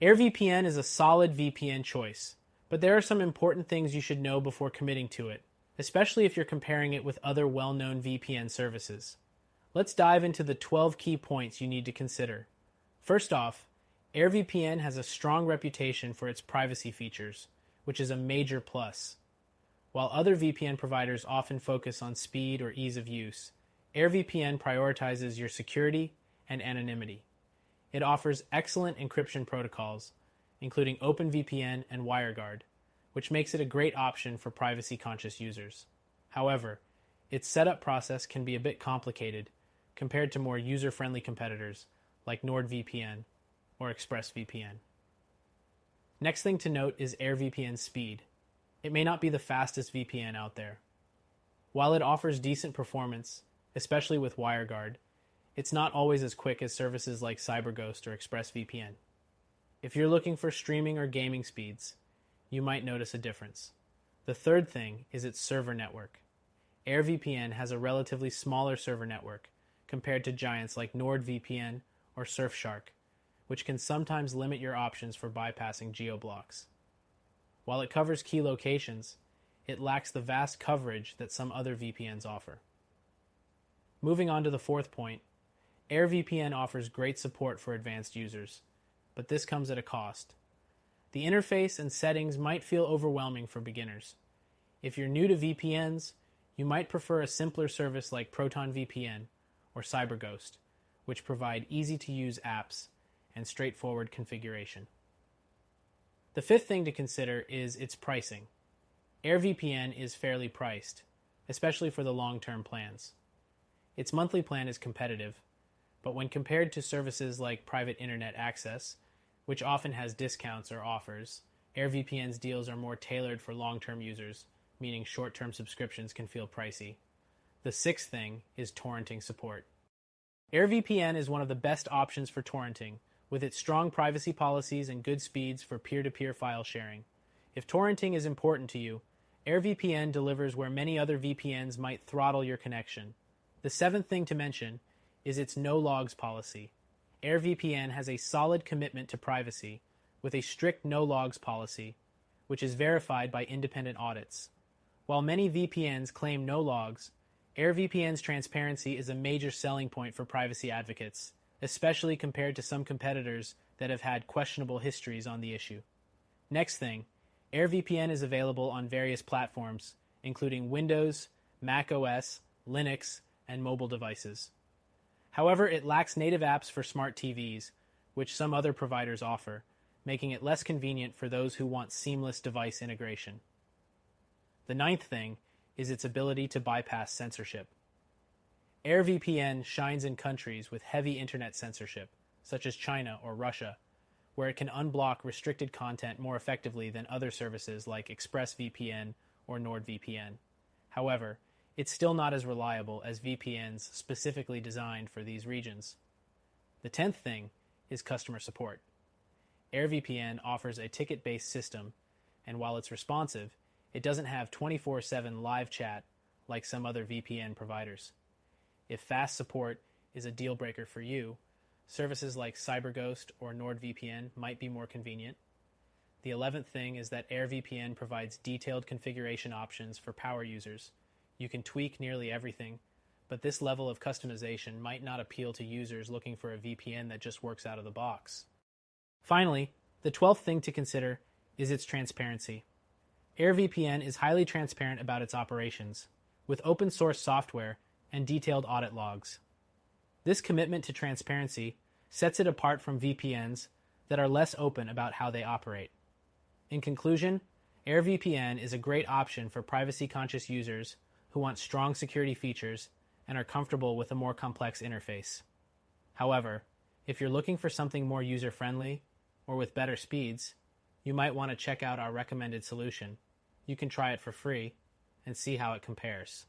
AirVPN is a solid VPN choice, but there are some important things you should know before committing to it, especially if you're comparing it with other well-known VPN services. Let's dive into the 12 key points you need to consider. First off, AirVPN has a strong reputation for its privacy features, which is a major plus. While other VPN providers often focus on speed or ease of use, AirVPN prioritizes your security and anonymity. It offers excellent encryption protocols, including OpenVPN and WireGuard, which makes it a great option for privacy-conscious users. However, its setup process can be a bit complicated compared to more user-friendly competitors like NordVPN or ExpressVPN. Next thing to note is AirVPN's speed. It may not be the fastest VPN out there. While it offers decent performance, especially with WireGuard, it's not always as quick as services like CyberGhost or ExpressVPN. If you're looking for streaming or gaming speeds, you might notice a difference. The third thing is its server network. AirVPN has a relatively smaller server network compared to giants like NordVPN or Surfshark, which can sometimes limit your options for bypassing geo-blocks. While it covers key locations, it lacks the vast coverage that some other VPNs offer. Moving on to the fourth point, AirVPN offers great support for advanced users, but this comes at a cost. The interface and settings might feel overwhelming for beginners. If you're new to VPNs, you might prefer a simpler service like ProtonVPN or CyberGhost, which provide easy-to-use apps and straightforward configuration. The fifth thing to consider is its pricing. AirVPN is fairly priced, especially for the long-term plans. Its monthly plan is competitive, but when compared to services like private internet access, which often has discounts or offers, AirVPN's deals are more tailored for long-term users, meaning short-term subscriptions can feel pricey. The sixth thing is torrenting support. AirVPN is one of the best options for torrenting, with its strong privacy policies and good speeds for peer-to-peer file sharing. If torrenting is important to you, AirVPN delivers where many other VPNs might throttle your connection. The seventh thing to mention is its no logs policy. AirVPN has a solid commitment to privacy with a strict no logs policy, which is verified by independent audits. While many VPNs claim no logs, AirVPN's transparency is a major selling point for privacy advocates, especially compared to some competitors that have had questionable histories on the issue. Next thing, AirVPN is available on various platforms, including Windows, Mac OS, Linux, and mobile devices. However, it lacks native apps for smart TVs, which some other providers offer, making it less convenient for those who want seamless device integration. The ninth thing is its ability to bypass censorship. AirVPN shines in countries with heavy internet censorship, such as China or Russia, where it can unblock restricted content more effectively than other services like ExpressVPN or NordVPN. However, it's still not as reliable as VPNs specifically designed for these regions. The 10th thing is customer support. AirVPN offers a ticket-based system, and while it's responsive, it doesn't have 24/7 live chat like some other VPN providers. If fast support is a deal breaker for you, services like CyberGhost or NordVPN might be more convenient. The 11th thing is that AirVPN provides detailed configuration options for power users. You can tweak nearly everything, but this level of customization might not appeal to users looking for a VPN that just works out of the box. Finally, the 12th thing to consider is its transparency. AirVPN is highly transparent about its operations, with open source software and detailed audit logs. This commitment to transparency sets it apart from VPNs that are less open about how they operate. In conclusion, AirVPN is a great option for privacy-conscious users who want strong security features and are comfortable with a more complex interface. However, if you're looking for something more user-friendly or with better speeds, you might want to check out our recommended solution. You can try it for free and see how it compares.